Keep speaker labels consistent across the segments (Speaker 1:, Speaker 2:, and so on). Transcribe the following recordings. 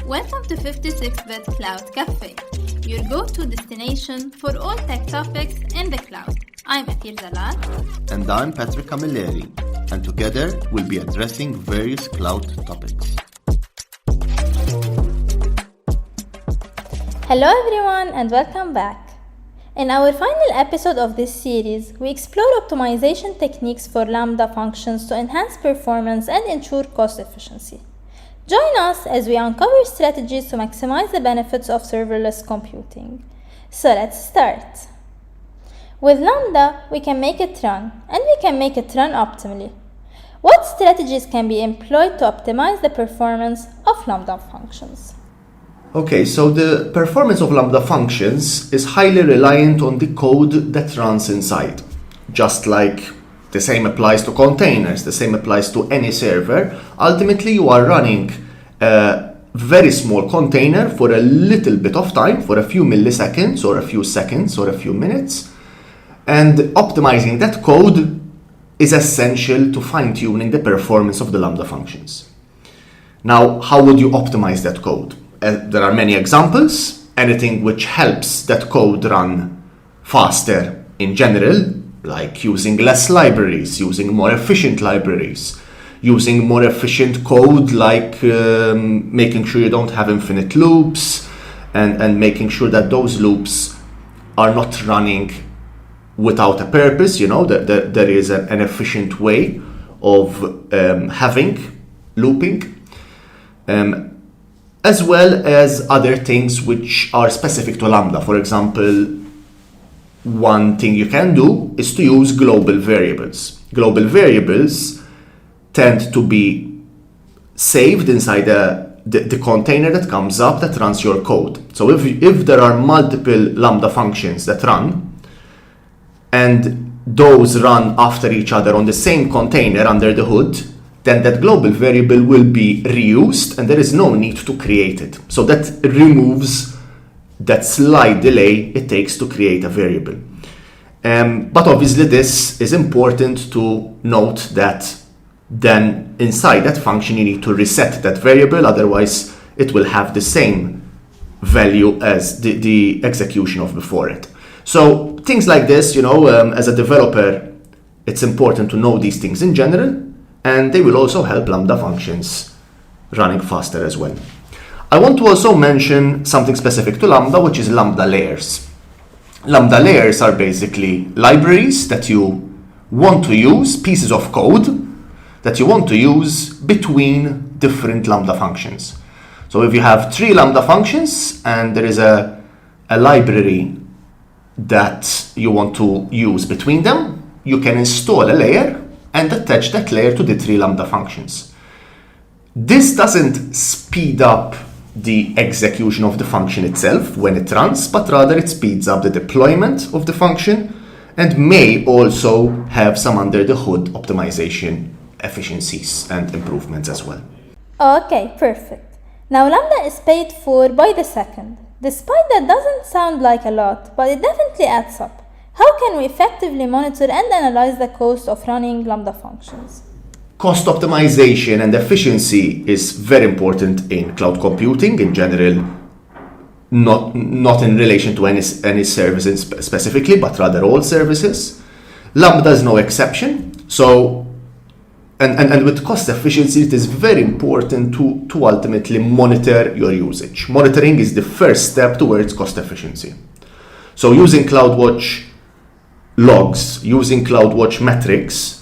Speaker 1: Welcome to 56-Bit Cloud Cafe, your go-to destination for all tech topics in the cloud. I'm Athir Zalat.
Speaker 2: And I'm Patrick Camilleri. And together we'll be addressing various cloud topics.
Speaker 3: Hello everyone and welcome back. In our final episode of this series, we explore optimization techniques for Lambda functions to enhance performance and ensure cost efficiency. Join us as we uncover strategies to maximize the benefits of serverless computing. So let's start. With Lambda, we can make it run, and we can make it run optimally. What strategies can be employed to optimize the performance of Lambda functions?
Speaker 4: Okay, so the performance of Lambda functions is highly reliant on the code that runs inside. Just like the same applies to containers, the same applies to any server. Ultimately, you are running a very small container for a little bit of time, for a few milliseconds or a few seconds or a few minutes. And optimizing that code is essential to fine-tuning the performance of the Lambda functions. Now, how would you optimize that code? There are many examples. Anything which helps that code run faster in general, like using less libraries, using more efficient libraries, using more efficient code like making sure you don't have infinite loops and making sure that those loops are not running without a purpose. You know, that there is an efficient way of having looping. As well as other things which are specific to Lambda. For example, one thing you can do is to use global variables. Global variables tend to be saved inside the container that comes up that runs your code. So if there are multiple Lambda functions that run, and those run after each other on the same container under the hood, then that global variable will be reused and there is no need to create it. So that removes that slight delay it takes to create a variable. But obviously this is important to note that then inside that function you need to reset that variable, otherwise it will have the same value as the execution of before it. So things like this, you know, as a developer, it's important to know these things in general, and they will also help Lambda functions running faster as well. I want to also mention something specific to Lambda, which is Lambda layers. Lambda layers are basically libraries that you want to use, pieces of code that you want to use between different Lambda functions. So if you have 3 Lambda functions and there is a library that you want to use between them, you can install a layer and attach that layer to the 3 Lambda functions. This doesn't speed up the execution of the function itself when it runs, but rather it speeds up the deployment of the function and may also have some under the hood optimization efficiencies and improvements as well.
Speaker 3: Okay, perfect. Now Lambda is paid for by the second. Despite that doesn't sound like a lot, but it definitely adds up. How can we effectively monitor and analyze the cost of running Lambda functions?
Speaker 4: Cost optimization and efficiency is very important in cloud computing in general, not in relation to any service specifically, but rather all services. Lambda is no exception. So, and with cost efficiency, it is very important to ultimately monitor your usage. Monitoring is the first step towards cost efficiency. So using CloudWatch logs, using CloudWatch metrics,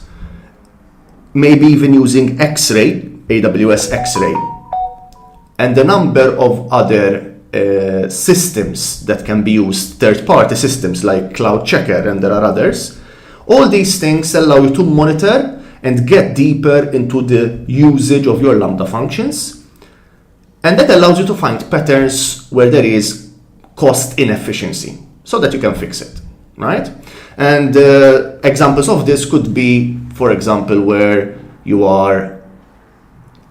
Speaker 4: maybe even using X-Ray, AWS X-Ray, and a number of other systems that can be used, third-party systems like Cloud Checker, and there are others. All these things allow you to monitor and get deeper into the usage of your Lambda functions. And that allows you to find patterns where there is cost inefficiency so that you can fix it, right? And examples of this could be, for example, where you are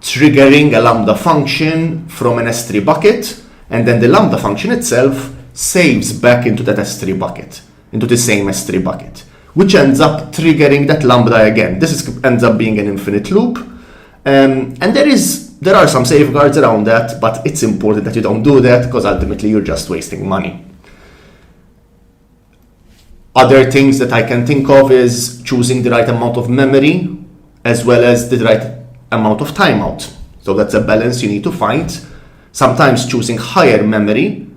Speaker 4: triggering a Lambda function from an S3 bucket, and then the Lambda function itself saves back into that S3 bucket, into the same S3 bucket, which ends up triggering that Lambda again. This ends up being an infinite loop. And there is there are some safeguards around that, but it's important that you don't do that because ultimately you're just wasting money. Other things that I can think of is choosing the right amount of memory as well as the right amount of timeout. So that's a balance you need to find. Sometimes choosing higher memory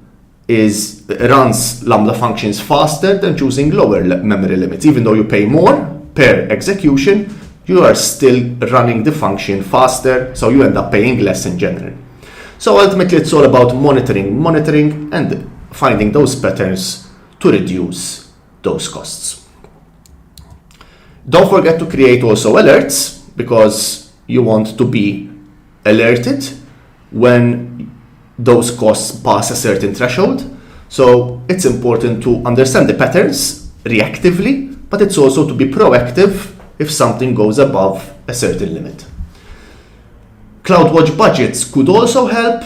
Speaker 4: runs Lambda functions faster than choosing lower memory limits. Even though you pay more per execution, you are still running the function faster, so you end up paying less in general. So ultimately it's all about monitoring and finding those patterns to reduce those costs. Don't forget to create also alerts, because you want to be alerted when those costs pass a certain threshold. So it's important to understand the patterns reactively, but it's also to be proactive if something goes above a certain limit. CloudWatch budgets could also help,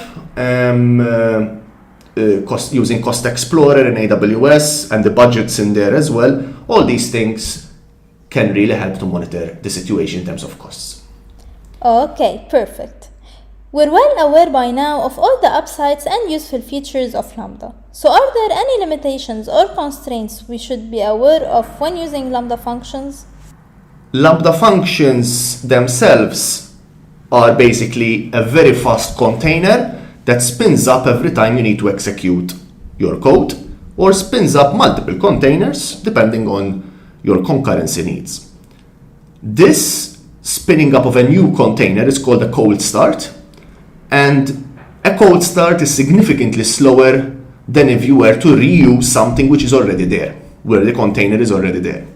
Speaker 4: using Cost Explorer in AWS and the budgets in there as well. All these things can really help to monitor the situation in terms of costs.
Speaker 3: Okay, perfect. We're well aware by now of all the upsides and useful features of Lambda. So are there any limitations or constraints we should be aware of when using Lambda functions?
Speaker 4: Lambda functions themselves are basically a very fast container that spins up every time you need to execute your code, or spins up multiple containers depending on your concurrency needs. This spinning up of a new container is called a cold start, and a cold start is significantly slower than if you were to reuse something which is already there, where the container is already there.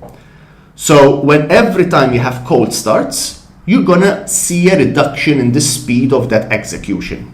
Speaker 4: So when every time you have cold starts, you're gonna see a reduction in the speed of that execution.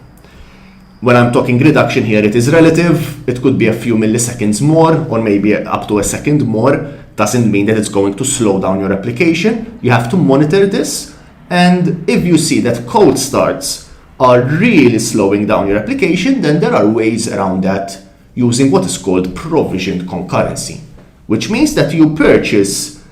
Speaker 4: When I'm talking reduction here, it is relative. It could be a few milliseconds more, or maybe up to a second more. Doesn't mean that it's going to slow down your application. You have to monitor this. And if you see that cold starts are really slowing down your application, then there are ways around that using what is called provisioned concurrency, which means that you purchase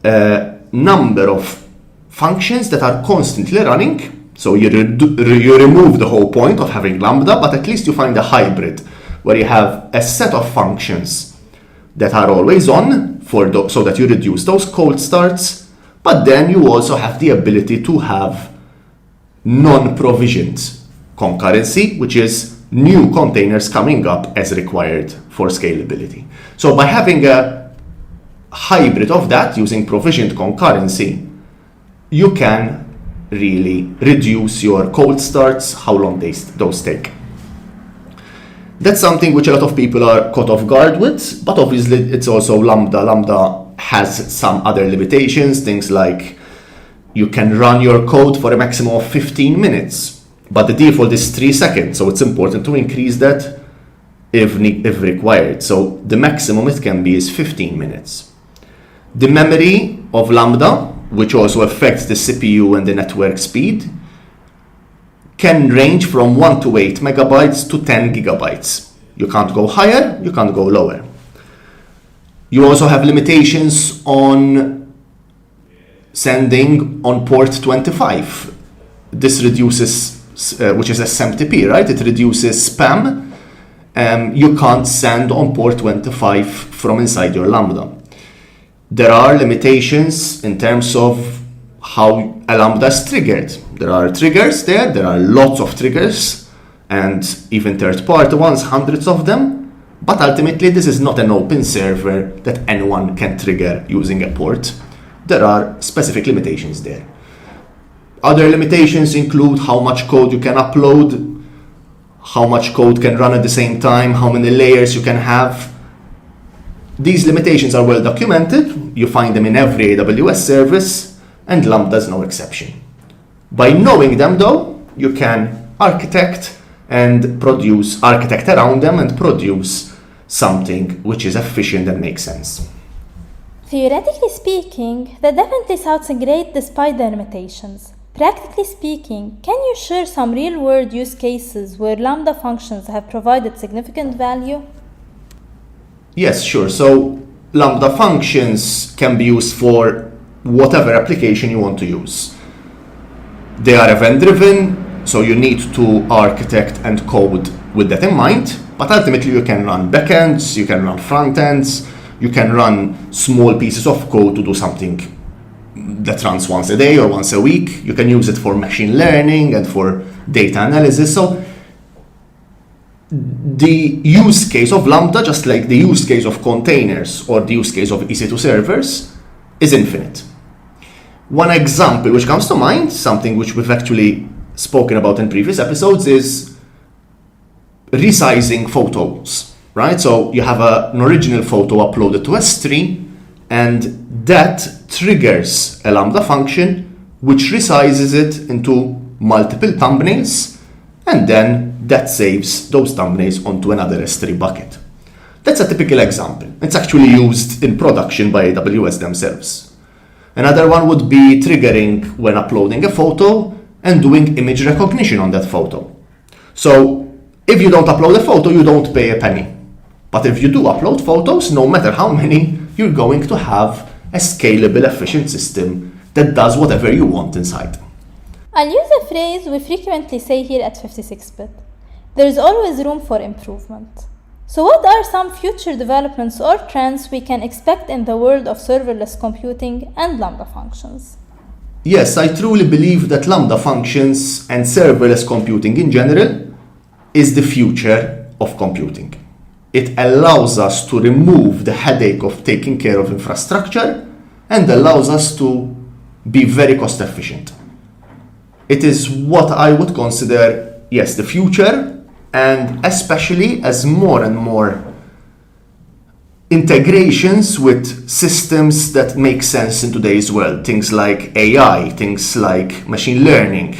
Speaker 4: a number of functions that are constantly running. So you remove the whole point of having Lambda, but at least you find a hybrid where you have a set of functions that are always on so that you reduce those cold starts, but then you also have the ability to have non-provisioned concurrency, which is new containers coming up as required for scalability. So by having a hybrid of that using provisioned concurrency, you can really reduce your cold starts, how long those take. That's something which a lot of people are caught off guard with, but obviously it's also Lambda. Lambda has some other limitations, things like you can run your code for a maximum of 15 minutes, but the default is 3 seconds, so it's important to increase that if required. So the maximum it can be is 15 minutes. The memory of Lambda, which also affects the CPU and the network speed, can range from 1 to 8 megabytes to 10 gigabytes. You can't go higher, you can't go lower. You also have limitations on sending on port 25. This reduces, which is SMTP, right? It reduces spam. You can't send on port 25 from inside your Lambda. There are limitations in terms of how a Lambda is triggered. There are triggers there are lots of triggers, and even third-party ones, hundreds of them, but ultimately this is not an open server that anyone can trigger using a port. There are specific limitations there. Other limitations include how much code you can upload, how much code can run at the same time, how many layers you can have. These limitations are well documented. You find them in every AWS service, and Lambda is no exception. By knowing them, though, you can architect around them and produce something which is efficient and makes sense.
Speaker 3: Theoretically speaking, that definitely sounds great despite the limitations. Practically speaking, can you share some real-world use cases where Lambda functions have provided significant value?
Speaker 4: Yes, sure. So Lambda functions can be used for whatever application you want to use. They are event-driven, So you need to architect and code with that in mind, but ultimately you can run backends, you can run front ends, you can run small pieces of code to do something that runs once a day or once a week. You can use it for machine learning and for data analysis. So the use case of Lambda, just like the use case of containers or the use case of EC2 servers, is infinite. One example which comes to mind, something which we've actually spoken about in previous episodes, is resizing photos, right? So you have an original photo uploaded to S3, and that triggers a Lambda function which resizes it into multiple thumbnails, and then that saves those thumbnails onto another S3 bucket. That's a typical example. It's actually used in production by AWS themselves. Another one would be triggering when uploading a photo and doing image recognition on that photo. So if you don't upload a photo, you don't pay a penny. But if you do upload photos, no matter how many, you're going to have a scalable, efficient system that does whatever you want inside.
Speaker 3: I'll use a phrase we frequently say here at 56-bit. There is always room for improvement. So what are some future developments or trends we can expect in the world of serverless computing and Lambda functions?
Speaker 4: Yes, I truly believe that Lambda functions and serverless computing in general is the future of computing. It allows us to remove the headache of taking care of infrastructure and allows us to be very cost efficient. It is what I would consider, yes, the future, and especially as more and more integrations with systems that make sense in today's world, things like AI, things like machine learning,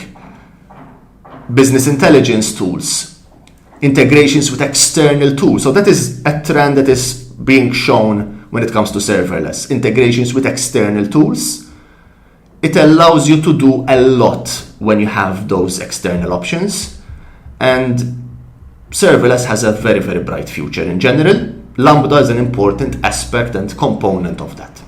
Speaker 4: business intelligence tools, integrations with external tools. So that is a trend that is being shown when it comes to serverless. Integrations with external tools. It allows you to do a lot when you have those external options. And serverless has a very, very bright future in general. Lambda is an important aspect and component of that.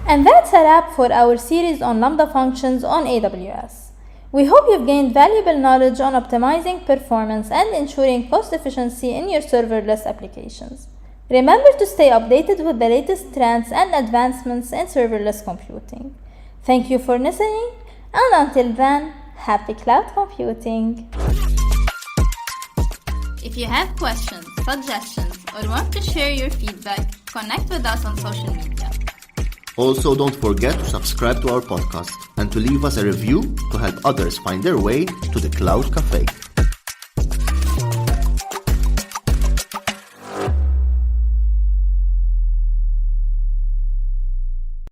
Speaker 3: And that's a wrap for our series on Lambda functions on AWS. We hope you've gained valuable knowledge on optimizing performance and ensuring cost efficiency in your serverless applications. Remember to stay updated with the latest trends and advancements in serverless computing. Thank you for listening, and until then, happy cloud computing!
Speaker 1: If you have questions, suggestions, or want to share your feedback, connect with us on social media.
Speaker 2: Also, don't forget to subscribe to our podcast and to leave us a review to help others find their way to the Cloud Cafe.